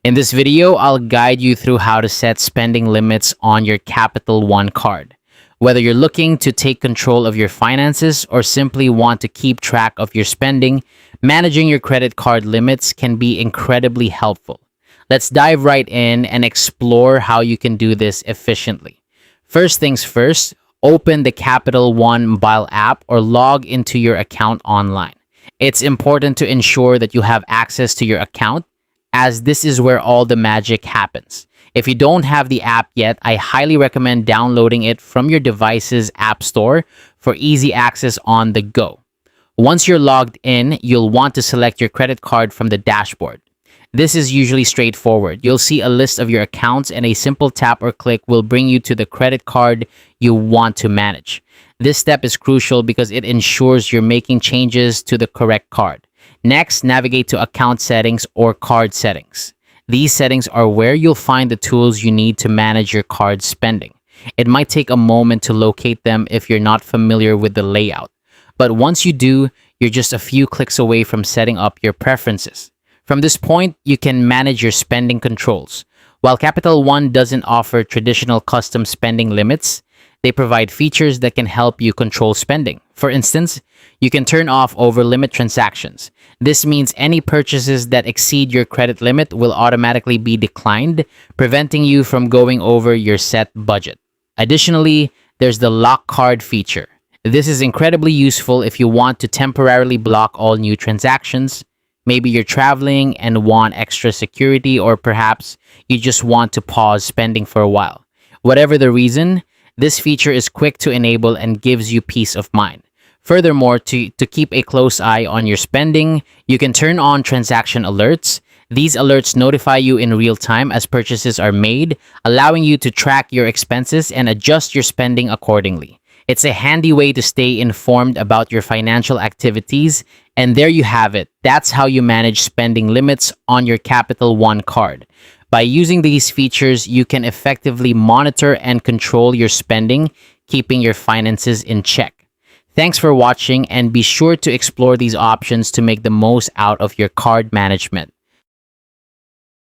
In this video, I'll guide you through how to set spending limits on your Capital One card. Whether you're looking to take control of your finances or simply want to keep track of your spending, managing your credit card limits can be incredibly helpful. Let's dive right in and explore how you can do this efficiently. First things first, open the Capital One mobile app or log into your account online. It's important to ensure that you have access to your account, as this is where all the magic happens. If you don't have the app yet, I highly recommend downloading it from your device's app store for easy access on the go. Once you're logged in, you'll want to select your credit card from the dashboard. This is usually straightforward. You'll see a list of your accounts, and a simple tap or click will bring you to the credit card you want to manage. This step is crucial because it ensures you're making changes to the correct card. Next, navigate to Account Settings or Card Settings. These settings are where you'll find the tools you need to manage your card spending. It might take a moment to locate them if you're not familiar with the layout. But once you do, you're just a few clicks away from setting up your preferences. From this point, you can manage your spending controls. While Capital One doesn't offer traditional custom spending limits, they provide features that can help you control spending. For instance, you can turn off over-limit transactions. This means any purchases that exceed your credit limit will automatically be declined, preventing you from going over your set budget. Additionally, there's the lock card feature. This is incredibly useful if you want to temporarily block all new transactions. Maybe you're traveling and want extra security, or perhaps you just want to pause spending for a while. Whatever the reason, this feature is quick to enable and gives you peace of mind. Furthermore, to keep a close eye on your spending, you can turn on transaction alerts. These alerts notify you in real time as purchases are made, allowing you to track your expenses and adjust your spending accordingly. It's a handy way to stay informed about your financial activities. And there you have it. That's how you manage spending limits on your Capital One card. By using these features, you can effectively monitor and control your spending, keeping your finances in check. Thanks for watching, and be sure to explore these options to make the most out of your card management.